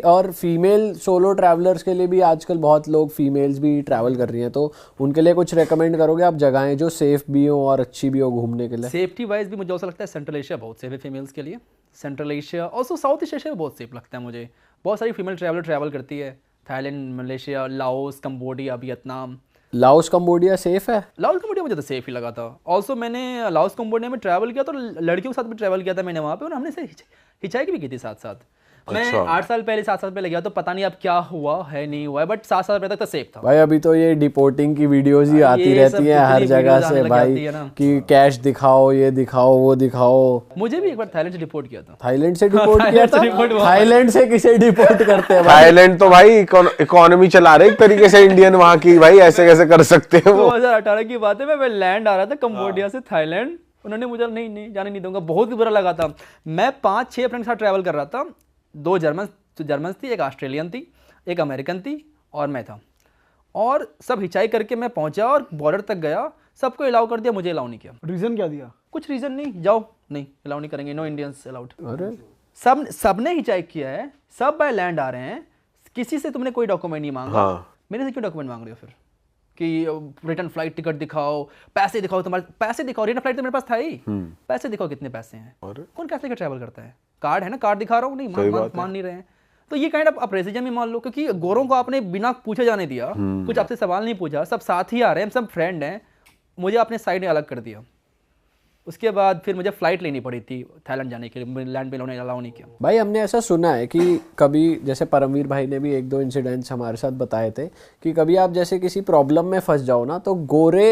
और female solo travellers के लिए भी आजकल बहुत लोग फीमेल्स भी ट्रैवल कर रही हैं, तो उनके लिए कुछ रेकमेंड करोगे आप जगहें जो सेफ भी हो और अच्छी भी हो घूमने के लिए? सेफ्टी वाइज भी मुझे ऐसा लगता है सेंट्रल एशिया बहुत सेफ है फीमेल्स के लिए। Central Asia also south east Asia बहुत सेफ लगता है मुझे। बहुत सारी फीमेल ट्रैवल करती है। Thailand, Malaysia, Laos, Cambodia, Vietnam. Laos Cambodia safe है? लाओस कंबोडिया मुझे तो सेफ ही लगा था। ऑल्सो मैंने लाओस कंबोडिया में ट्रैवल किया तो लड़कियों के साथ भी ट्रैवल किया था मैंने वहाँ पे, और हमने से हिचाइक भी की थी साथ साथ। मैं 8 साल पहले 7 साल पहले गया तो पता नहीं अब क्या हुआ है नहीं हुआ है, बट 7 साल पहले तक तो सेफ था भाई। अभी तो ये डिपोर्टिंग की वीडियोस ही आती रहती हैं हर जगह से भाई, कि कैश दिखाओ, ये दिखाओ, वो दिखाओ। मुझे भी एक बार थाईलैंड से डिपोर्ट किया था। थाईलैंड से डिपोर्ट किया था? थाईलैंड से किसे डिपोर्ट करते हैं? थाईलैंड तो भाई इकोनॉमी चला रहे एक तरीके से इंडियन वहाँ की, भाई ऐसे कैसे कर सकते हैं वो। 2018 की बात है, मैं लैंड आ रहा था कंबोडिया से थाईलैंड, उन्होंने मुझे नहीं जाने नहीं दूंगा, बहुत ही बुरा लगा था। मैं 5-6 फ्रेंड के साथ ट्रैवल कर रहा था, 2 जर्मन थी, एक ऑस्ट्रेलियन थी, एक अमेरिकन थी और मैं था। और सब हिचाई करके मैं पहुंचा और बॉर्डर तक गया, सबको अलाउ कर दिया, मुझे अलाउ नहीं किया। रीजन क्या दिया? कुछ रीजन नहीं, जाओ, नहीं अलाउ नहीं करेंगे, नो इंडियंस अलाउड। अरे सबने हिचाई किया है, सब बाय लैंड आ रहे हैं, किसी से तुमने कोई डॉक्यूमेंट नहीं मांगा। मेरे से क्यों डॉक्यूमेंट मांग रहे हो फिर कि रिटर्न फ्लाइट टिकट दिखाओ, पैसे दिखाओ, तुम्हारे पैसे दिखाओ। रिटर्न फ्लाइट तो मेरे पास था ही, पैसे दिखाओ कितने पैसे हैं। कौन कैसे लेकर ट्रैवल करता है? कार्ड है ना, कार्ड दिखा रहा हूँ, नहीं मान नहीं रहे हैं। तो ये काइंड ऑफ रेसिज्म ही मान लो, क्योंकि गोरों को आपने बिना पूछे जाने दिया, कुछ आपसे सवाल नहीं पूछा, सब साथ ही आ रहे हैं, सब फ्रेंड हैं, मुझे अपने साइड में अलग कर दिया। उसके बाद फिर मुझे फ्लाइट लेनी पड़ी थी थाईलैंड जाने के लिए, लैंड पे अलाउ नहीं किया। भाई हमने ऐसा सुना है कि कभी, जैसे परमवीर भाई ने भी 1-2 इंसिडेंट्स हमारे साथ बताए थे, कि कभी आप जैसे किसी प्रॉब्लम में फंस जाओ ना, तो गोरे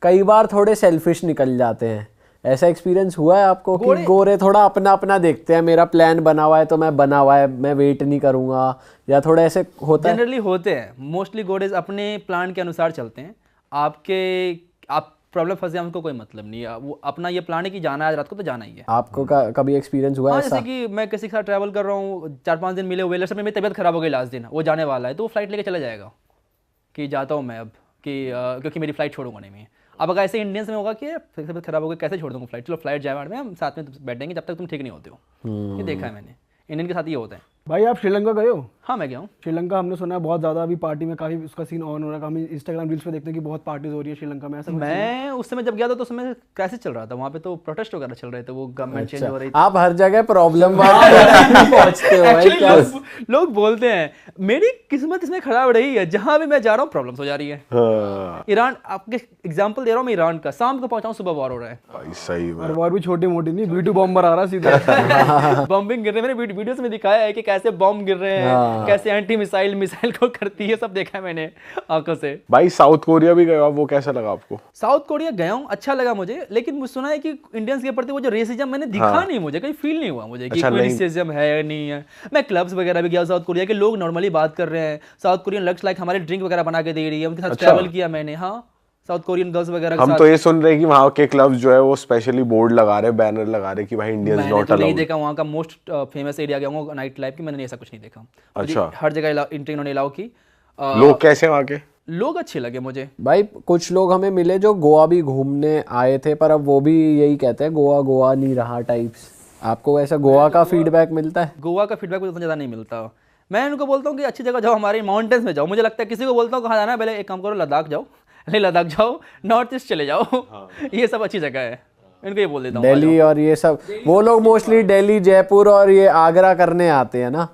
कई बार थोड़े सेल्फिश निकल जाते हैं। ऐसा एक्सपीरियंस हुआ है आपको कि गोरे थोड़ा अपना अपना देखते हैं, मेरा प्लान बना हुआ है तो मैं बना हुआ है, मैं वेट नहीं करूंगा, या थोड़ा ऐसे होता है? जनरली होते हैं, मोस्टली गोरेज अपने प्लान के अनुसार चलते हैं। आप प्रॉब्लम फंसे हैं, उनको कोई मतलब नहीं है, वो अपना ये प्लान है कि जाना है आज रात को तो जाना ही है। आपको कभी एक्सपीरियंस हुआ है ऐसा? जैसे कि मैं किसी के साथ ट्रैवल कर रहा हूँ, 4-5 दिन मिले हुए, लास्ट में मेरी तबीयत खराब हो गई, लास्ट दिन वो जाने वाला है, तो वो फ्लाइट लेके चला जाएगा कि जाता हूँ मैं अब, कि क्योंकि मेरी फ्लाइट छोड़ूंगा नहीं मैं। अब अगर ऐसे इंडियंस में होगा कि तबीयत खराब हो गई, कैसे छोड़ दूँगा फ्लाइट, चलो फ्लाइट जाए में, हम साथ में बैठेंगे जब तक तुम ठीक नहीं होते हो। ये देखा है मैंने, इंडियन के साथ ये होता है। भाई आप श्रीलंका गए हो? हाँ मैं गया हूँ श्रीलंका। हमने सुना है बहुत ज़्यादा अभी पार्टी में काफ़ी उसका सीन ऑन हो रहा है, हम इंस्टाग्राम रील्स पे देखते हैं कि बहुत पार्टीज हो रही है श्रीलंका में। ऐसा मैं उस समय जब गया था तो उस समय कैसे चल रहा था वहाँ पे, तो प्रोटेस्ट वगैरह चल रहे थे, वो गवर्नमेंट चेंज हो रही थी। आप हर जगह प्रॉब्लम पहुंचते हो भाई, क्या? लोग बोलते हैं मेरी किस्मत इसमें खराब रही है, जहाँ भी मैं जा रहा हूँ प्रॉब्लम्स हो जा रही है। ईरान, आपके एग्जांपल दे रहा हूँ मैं ईरान का, शाम को पहुंचा हूँ, सुबह वॉर हो रहा है। सही और वॉर भी छोटी मोटी नहीं, B2 बॉम्बर आ रहा सीधे। बॉम्बिंग गिर रहे हैं, मैंने वीडियोस में दिखाया है कि कैसे बॉम्ब गिर रहे हैं, कैसे एंटी मिसाइल को करती है, सब देखा है मैंने आंखों से। भाई साउथ कोरिया भी गए हो, वो कैसा लगा आपको? साउथ कोरिया गया हूँ, अच्छा लगा मुझे, लेकिन मुझे सुना है कि इंडियंस के प्रति वो जो रेसिज्म मैंने दिखा नहीं, मुझे कहीं फील नहीं हुआ मुझे कि कोई रेसिज्म है या नहीं है। मैं क्लब्स वगैरह भी गया साउथ कोरिया के, लोग नॉर्मली बात कर रहे हैं, साउथ कोरियन लग्स लाइक हमारे ड्रिंक वगैरह बना के दे रही है, उनके साथ ट्रैवल किया मैंने। हाँ, साउथ कोरियन गर्ल्स वगैरह हम तो ये सुन रहे हैं कि वहाँ के क्लब्स जो है वो स्पेशली बोर्ड लगा रहे, बैनर लगा रहे कि भाई इंडियंस नॉट अलाउड। नहीं देखा वहाँ का मोस्ट फेमस एरिया गया हूँ नाइट लाइफ की, मैंने ऐसा कुछ नहीं देखा। अच्छा, हर जगह एंट्री इन्होंने अलाउ की। लोग कैसे वहाँ के? लोग अच्छे लगे मुझे भाई। कुछ लोग हमें मिले जो गोवा भी घूमने आए थे, पर अब वो भी यही कहते हैं गोवा नहीं रहा टाइप्स। आपको ऐसा गोवा का फीडबैक मिलता है? गोवा का फीडबैक उतना ज़्यादा नहीं मिलता। मैं उनको बोलता हूँ कि अच्छी जगह जाओ, हमारे माउंटेन्स में जाओ। मुझे लगता है किसी को बोलता हूँ कहाँ जाना है, पहले एक काम करो लद्दाख जाओ, लद्दाख जाओ, नॉर्थ ईस्ट चले जाओ। ये सब अच्छी जगह है, इनको ये बोल देता हूँ। दिल्ली और ये सब, वो लोग मोस्टली दिल्ली, जयपुर और ये आगरा करने आते हैं ना।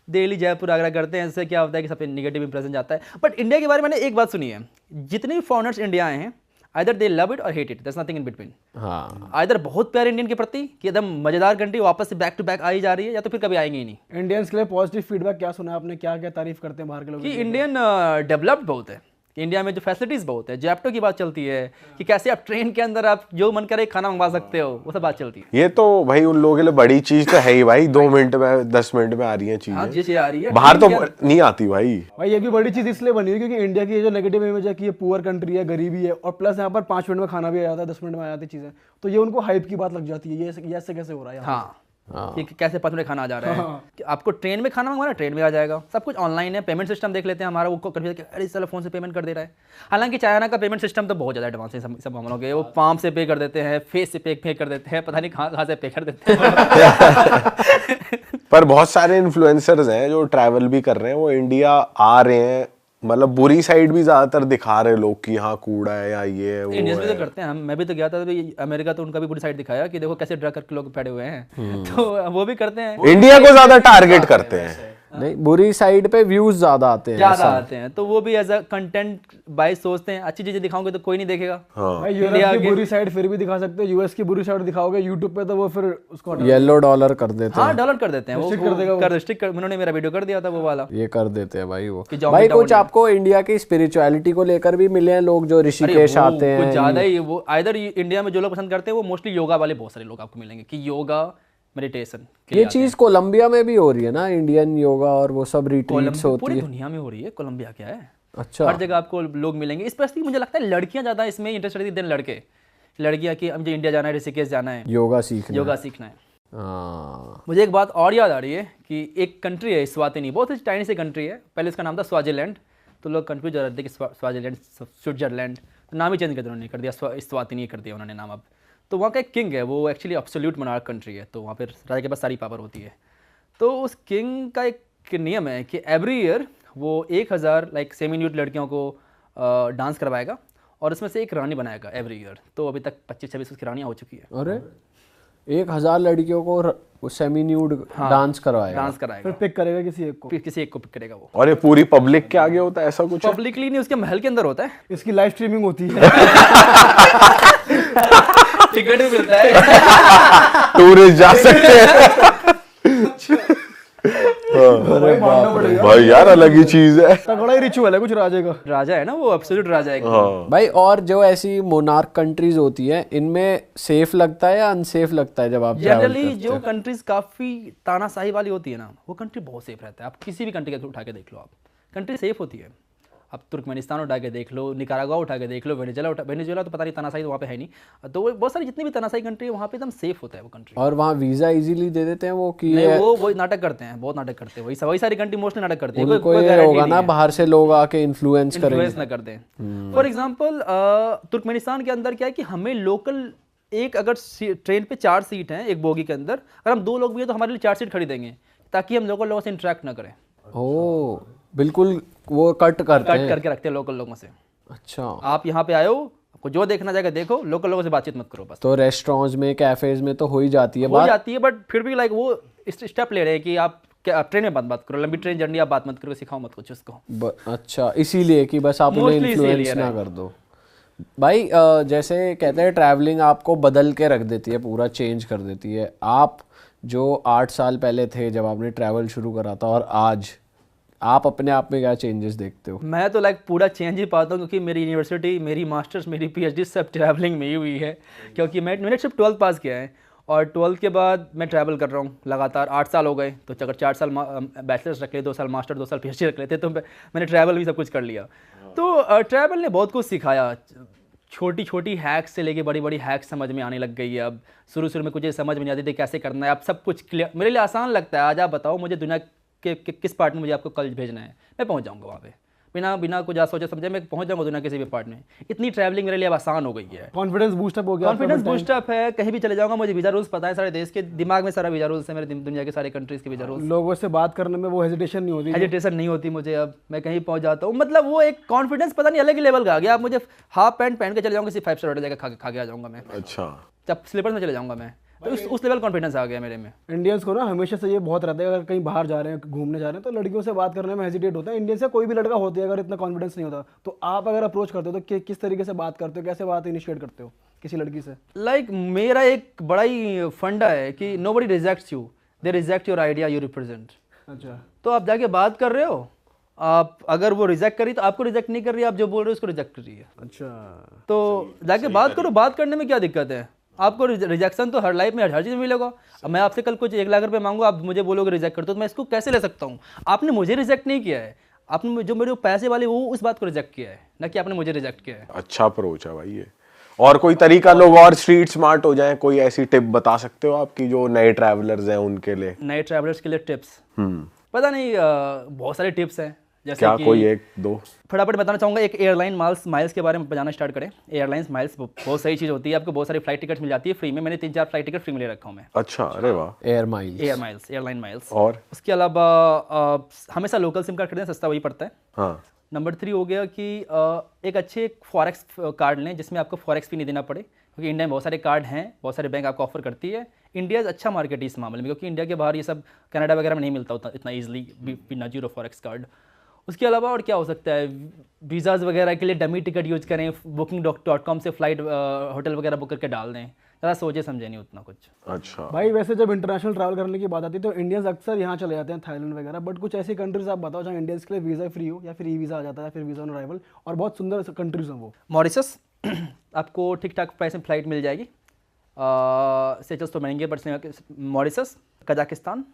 दिल्ली, जयपुर, आगरा करते हैं, इससे क्या होता है कि सब पे नेगेटिव इंप्रेशन जाता है। बट इंडिया के बारे में मैंने एक बात सुनी है, जितने भी फॉरेनर्स इंडिया आए हैं, आइदर दे लव इट और hate it, there is nothing in between. हाँ, आइदर बहुत प्यार इंडियन के प्रति कि एकदम मजेदार कंट्री वापस से बैक टू बैक आई जा रही है, या तो फिर कभी आएंगे ही नहीं। इंडियंस के लिए पॉजिटिव फीडबैक क्या सुना आपने, क्या क्या तारीफ करते हैं बाहर के लोग? कि इंडियन डेवलप्ड बहुत है, इंडिया में जो फैसिलिटीज़ बहुत है, जैप्टो की बात चलती है कि कैसे आप ट्रेन के अंदर आप जो मन करे खाना मंगवा सकते हो, वो सब बात चलती है। ये तो भाई उन लोगों के लिए बड़ी चीज तो है ही भाई, 2 मिनट में 10 मिनट में आ रही है चीजें। हाँ, ये आ रही है, बाहर तो नहीं आती भाई। भाई ये भी बड़ी चीज इसलिए बनी है क्योंकि इंडिया की ये जो नेगेटिव इमेज है कि ये पुअर कंट्री है, गरीबी है, और प्लस यहाँ पर 5 मिनट में खाना भी आ जाता है, 10 मिनट में आ जाती चीजें, तो ये उनको हाइप की बात लग जाती है। ये ऐसे कैसे हो रहा है? हाँ, कि कैसे 5 मिनट खाना आ जा रहा है। कि आपको ट्रेन में खाना मंगवाना, ट्रेन में आ जाएगा, सब कुछ ऑनलाइन है। पेमेंट सिस्टम देख लेते हैं हमारा, वो कन्फ्यूज अरे चलो फोन से पेमेंट कर दे रहा है। हालांकि चाइना का पेमेंट सिस्टम तो बहुत ज़्यादा एडवांस है, सब हम लोग वो पाम से पे कर देते हैं, फेस से पे कर देते हैं, पता नहीं कहाँ से पे कर देते हैं। पर बहुत सारे इन्फ्लुएंसर्स हैं जो ट्रैवल भी कर रहे हैं, वो इंडिया आ रहे हैं, मतलब बुरी साइड भी ज्यादातर दिखा रहे लोग कि यहाँ कूड़ा है या ये है वो इंडियंस भी है। तो करते हैं। मैं भी तो गया था तो अमेरिका, तो उनका भी बुरी साइड दिखाया कि देखो कैसे ड्रग करके लोग पड़े हुए हैं। तो वो भी करते हैं, इंडिया को ज्यादा टारगेट करते हैं। नहीं, बुरी साइड पे व्यूज ज्यादा आते हैं, ज्यादा आते हैं, तो वो भी एज अ कंटेंट बाय सोचते हैं अच्छी चीजें दिखाओगे तो कोई नहीं देखेगा। भाई यूरोप की बुरी साइड फिर भी दिखा सकते हो, यूएस की बुरी साइड दिखाओगे यूट्यूब पे तो वो फिर उसको हटा येलो डॉलर कर देते हैं। हाँ डाउनलोड कर देते हैं, वो कर देगा वो। कर रिस्ट्रिक्ट कर, उन्होंने मेरा वीडियो कर दिया था वो वाला। ये कर देते हैं भाई वो। कि जाओ भाई बेटा कुछ आपको इंडिया की स्पिरिचुअलिटी को लेकर भी मिले हैं लोग जो ऋषिकेश आते हैं? कुछ ज्यादा ही वो इधर इंडिया में जो लोग पसंद करते हैं वो मोस्टली योगा वाले बहुत सारे लोग आपको मिलेंगे कि योगा मेडिटेशन के ये लिए चीज कोलंबिया में भी हो रही है ना, इंडियन योगा और वो सब रिट्रीट्स होती पूरी है। दुनिया में हो रही है। कोलंबिया क्या है, अच्छा, हर जगह आपको लोग मिलेंगे। स्पेशली मुझे लगता है लड़कियां ज्यादा इसमें इंटरेस्टेड थी देन लड़के। लड़कियां कि मुझे इंडिया जाना है, ऋषिकेश जाना है, योगा सीखना। योगा सीखना है। हाँ, मुझे एक बात और याद आ रही है कि एक कंट्री है स्वातिनी, बहुत ही टाइनी सी कंट्री है, पहले इसका नाम था स्वाजिलैंड, तो लोग कंफ्यूज हो रहे थे कि स्वाजिलैंड स्विट्जरलैंड, तो नाम ही चेंज कर दिया उन्होंने, कर दिया स्वातिनी कर दिया उन्होंने नाम अब। तो वहाँ का एक किंग है, वो एक्चुअली एब्सोल्यूट मोनार्क कंट्री है, तो वहाँ पर राजा के पास सारी पावर होती है। तो उस किंग का एक नियम है कि एवरी ईयर वो 1000 लाइक सेमी न्यूड लड़कियों को डांस करवाएगा और उसमें से एक रानी बनाएगा एवरी ईयर। तो अभी तक 25-26 उसकी रानियाँ हो चुकी है। अरे 1000 लड़कियों को सेमी न्यूड डांस करवाएगा। डांस कराएगा, फिर पिक करेगा किसी एक को। फिर किसी एक को पिक करेगा वो। और ये पूरी पब्लिक के आगे होता है ऐसा कुछ है? पब्लिकली नहीं, उसके महल के अंदर होता है, इसकी लाइव स्ट्रीमिंग होती है। टिकट भी मिलता है। टूरिस्ट जा सकते हैं। भाई यार अलग ही चीज है। तगड़ा ही रिचुअल है कुछ राजे का। राजा है ना वो, एब्सोल्यूट राजा है। भाई और जो ऐसी मोनार्क कंट्रीज होती है इनमें सेफ लगता है या अनसेफ लगता है जब आप travel जनरली करते जो हैं? कंट्रीज काफी तानाशाही वाली होती है ना, वो कंट्री बहुत सेफ रहता है। आप किसी भी कंट्री का उठा के देख लो, आप कंट्री सेफ होती है। आप तुर्कमेनिस्तान उठा के देख लो, निकारागुआ उठा के देख लो, वेनेजुएला तो पता नहीं तनाशाही तो वहाँ पे है नहीं। तो वो बहुत सारी जितनी भी तनाशाही कंट्री है वहाँ पे एकदम सेफ होता है वो कंट्री। और वहाँ वीजा इजीली दे देते हैं वो कि नहीं, वो नाटक करते हैं, बहुत नाटक करते हैं। वही सारी कंट्री मोस्टली नाटक करती है। उनको ये होगा ना बाहर से लोग आके इन्फ्लुएंस करेंगे। इन्फ्लुएंस ना कर दें। फॉर एग्जांपल तुर्कमेनिस्तान के अंदर क्या है कि हमें लोकल एक अगर ट्रेन पे 4 सीट हैं एक बोगी के अंदर, अगर हम 2 लोग भी हैं तो हमारे लिए 4 सीट खड़ी देंगे ताकि हम लोकल लोगों से इंटरेक्ट ना करें। ओ बिल्कुल, वो कट करते हैं, करके रखते हैं लोकल लोगों से। अच्छा, आप यहाँ पे आए हो, आपको जो देखना जाएगा देखो, लोकल लोगों से बातचीत मत करो बस। तो रेस्टोरेंट्स में कैफेज में तो हो ही जाती है हो बात। जाती है, बट फिर भी लाइक वो स्टेप ले रहे हैं कि आप ट्रेन में बात करो, लंबी ट्रेन जर्नी आप बात मत करो, सिखाओ मत कुछ उसको। अच्छा, इसीलिए कि बस आप उन्हें Mostly इन्फ्लुएंस इसीलिए ना है। कर दो। भाई जैसे कहते हैं ट्रैवलिंग आपको बदल के रख देती है, पूरा चेंज कर देती है। आप जो 8 साल पहले थे जब आपने ट्रैवल शुरू करा था और आज आप अपने आप में क्या चेंजेस देखते हो? मैं तो लाइक पूरा चेंज ही पाता हूँ, क्योंकि मेरी यूनिवर्सिटी, मेरी मास्टर्स, मेरी पीएचडी सब ट्रैवलिंग में ही हुई है। क्योंकि मैंने सिर्फ 12th पास किया है और 12th के बाद मैं ट्रैवल कर रहा हूँ लगातार। 8 साल हो गए, तो अगर 4 साल बैचलर्स रख ले, 2 साल मास्टर, 2 साल पीएचडी रख लेते, तो मैंने ट्रैवल भी सब कुछ कर लिया। तो ट्रैवल ने बहुत कुछ सिखाया। छोटी छोटी हैक्स से लेके बड़ी बड़ी हैक्स समझ में आने लग गई है अब। शुरू में कुछ समझ में नहीं आती थी कैसे करना है, अब सब कुछ क्लियर, मेरे लिए आसान लगता है। आज आप बताओ मुझे दुनिया के किस पार्ट में मुझे आपको कल भेजना है, मैं पहुंच जाऊंगा वहाँ पे बिना कुछ सोचे समझे, मैं पहुंच जाऊंगा दुनिया किसी भी पार्ट में। इतनी ट्रैवलिंग मेरे लिए अब आसान हो गई है। कॉन्फिडेंस बूस्टअप हो गया। कॉन्फिडेंस बूस्टअप है, कहीं भी चले जाऊंगा, मुझे वीजा रूल्स पता है, सारे देश के दिमाग में सारा वीजा रूल्स है, मेरे दुनिया के सारे कंट्रीज के वीजा रूल्स। लोगों से बात करने में वो हेजिटेशन नहीं होती। हेजिटेशन नहीं होती मुझे, अब मैं कहीं पहुंच जाता हूँ। मतलब वो एक कॉन्फिडेंस पता नहीं अलग ही लेवल का आ गया। आप मुझे हाफ पैंट पहन के चले जाऊंगा, सिर्फ 5 स्टार होटल जाकर खा के आ जाऊंगा मैं। अच्छा, जब स्लीपर्स में चले जाऊंगा मैं, तो उस लेवल कॉन्फिडेंस आ गया मेरे में। इंडियंस को ना हमेशा से ये बहुत रहता है, अगर कहीं बाहर जा रहे हैं, घूमने जा रहे हैं, तो लड़कियों से बात करने में हेजिटेट होता है। इंडियन से कोई भी लड़का होती है, अगर इतना कॉन्फिडेंस नहीं होता, तो आप अगर अप्रोच करते हो तो किस तरीके से बात करते हो, कैसे बात इनिशिएट करते हो किसी लड़की से? लाइक मेरा एक बड़ा ही फंडा है कि nobody rejects you, they reject your idea you represent. अच्छा, तो आप जाके बात कर रहे हो, आप अगर वो रिजेक्ट करी तो आपको रिजेक्ट नहीं कर रही है, आप जो बोल रहे हो उसको रिजेक्ट कर रही है। अच्छा, तो जाके बात करो, बात करने में क्या दिक्कत है? आपको रिजेक्शन तो हर लाइफ में हर चीज़ में मिलेगा। अब मैं आपसे कल कुछ 1 लाख रुपए मांगूंगा, आप मुझे बोलोगे रिजेक्ट कर दो, तो मैं इसको कैसे ले सकता हूँ? आपने मुझे रिजेक्ट नहीं किया है, आपने जो मेरे पैसे वाले वो उस बात को रिजेक्ट किया है, ना कि आपने मुझे रिजेक्ट किया है। अच्छा अप्रोच है भाई ये। और कोई तरीका लोग और स्ट्रीट स्मार्ट हो जाएं, कोई ऐसी टिप बता सकते हो आप कि जो नए ट्रैवलर्स हैं उनके लिए? नए ट्रैवलर्स के लिए टिप्स पता नहीं, बहुत सारे टिप्स हैं जैसे क्या कि कोई एक दो? फटाफट बताना चाहूँगा। एक एयरलाइन माइल्स के बारे में बताना स्टार्ट करें। एयरलाइंस माइल्स बहुत सही चीज़ होती है, आपको बहुत सारी फ्लाइट टिकट मिल जाती है फ्री में। मैंने 3-4 फ्लाइट टिकट फ्री में ले रखा हूँ मैं। अच्छा, अरे वाह। Airline miles. और उसके अलावा हमेशा लोकल सिम कार्ड खरीदें, सस्ता वही पड़ता है। हाँ, नंबर 3 हो गया कि एक अच्छे फॉरेक्स कार्ड लें जिसमें आपको फॉरेक्स फी नहीं देना पड़े, क्योंकि इंडिया में बहुत सारे कार्ड हैं, बहुत सारे बैंक आपको ऑफर करती है। इंडिया अच्छा मार्केट है इस मामले में, क्योंकि इंडिया के बाहर ये सब कनाडा वगैरह में नहीं मिलता उतना इतना ईजिली बिना जीरो फॉरेक्स कार्ड। उसके अलावा और क्या हो सकता है, वीज़ाज़ वगैरह के लिए डमी टिकट यूज़ करें, booking.com से फ्लाइट होटल वगैरह बुक करके डाल दें। ज़्यादा सोचे समझे नहीं उतना कुछ। अच्छा भाई वैसे जब इंटरनेशनल ट्रैवल करने की बात आती है तो इंडियंस अक्सर यहाँ चले जाते हैं, थाईलैंड वगैरह, बट कुछ ऐसी कंट्रीज आप बताओ जहाँ इंडियंस के लिए वीज़ा फ्री हो या फिर ई वीज़ा आ जाता है या फिर वीज़ा ऑन अराइवल, और बहुत सुंदर कंट्रीज हैं वो। मॉरिशस आपको ठीक ठाक प्राइस में फ़्लाइट मिल जाएगी। सेचल्स तो महंगे बट मॉरिशस, कजाकिस्तान,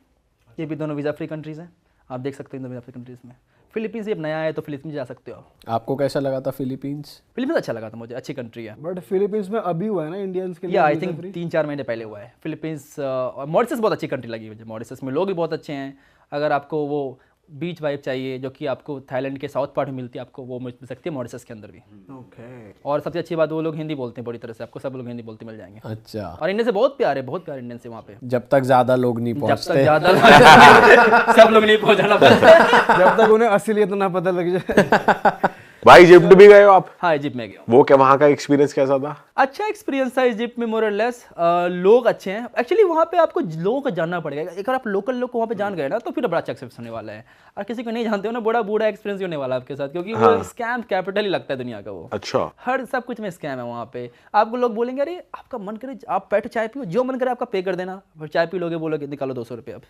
ये भी दोनों वीज़ा फ्री कंट्रीज़ हैं। आप देख सकते हैं दोनों वीज़ा फ्री कंट्रीज़ में। फिलीपींस ये नया है तो फिलीपींस जा सकते हो आप। आपको कैसा लगा था फिलीपींस? फिलीपींस अच्छा लगा था मुझे, अच्छी कंट्री है। बट फिलीपींस में अभी हुआ है ना इंडियंस के लिए या आई visa थिंक free? 3-4 महीने पहले हुआ है फिलीपींस। और मॉरिशस बहुत अच्छी कंट्री लगी मुझे। मॉरिशस में लोग भी बहुत अच्छे हैं। अगर आपको वो बीच वाइब चाहिए जो कि आपको थाईलैंड के साउथ पार्ट में मिलती है, आपको वो मिल सकती है मॉरिशस के अंदर भी। Okay. और सबसे अच्छी बात, वो लोग हिंदी बोलते हैं पूरी तरह से, आपको सब लोग हिंदी बोलते मिल जाएंगे। अच्छा, और इंडिया से बहुत प्यारे इंडियन से वहाँ पे। जब तक ज्यादा लोग नहीं जब तक पहुंचते। ज़्यादा सब लोग नहीं पहुँचाना पड़ता। जब तक उन्हें असलियत ना पता लग जाए। भाई, इजिप्ट भी गए हो आप? हाँ, इजिप्ट में गया हूँ। वो क्या, वहाँ का एक्सपीरियंस कैसा था? अच्छा एक्सपीरियंस था इजिप्ट में, मोर और लेस। लोग अच्छे हैं एक्चुअली। वहाँ पे आपको लोगों को जानना पड़ेगा। एक बार आप लोकल लोग को वहाँ पे जान गए ना तो फिर बड़ा अच्छा एक्सपीरियंस होने वाला है। और किसी को नहीं जानते हो ना, बड़ा बूढ़ा एक्सपीरियंस होने वाला है आपके साथ, क्योंकि वो स्कैम कैपिटल ही लगता है दुनिया का वो। अच्छा, हर सब कुछ में स्कैम है वहाँ पे। आपको लोग बोलेंगे अरे आपका मन करे आप बैठो चाय पियो, जो मन करे आपका पे कर देना, फिर चाय पी लोगे, बोलोगे निकालो 200 रुपये अब।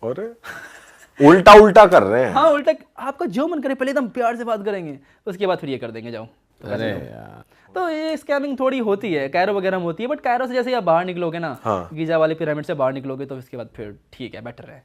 अरे उल्टा उल्टा कर रहे हैं। हाँ उल्टा, आपका जो मन करे पहले एकदम प्यार से बात करेंगे, उसके बाद फिर ये कर देंगे जाओ। अरे यार, तो ये स्कैमिंग थोड़ी होती है, कैरो वगैरह में होती है, बट कैरो से जैसे आप बाहर निकलोगे ना, गीजा वाले पिरामिड से बाहर निकलोगे तो इसके बाद फिर ठीक है, बेटर है।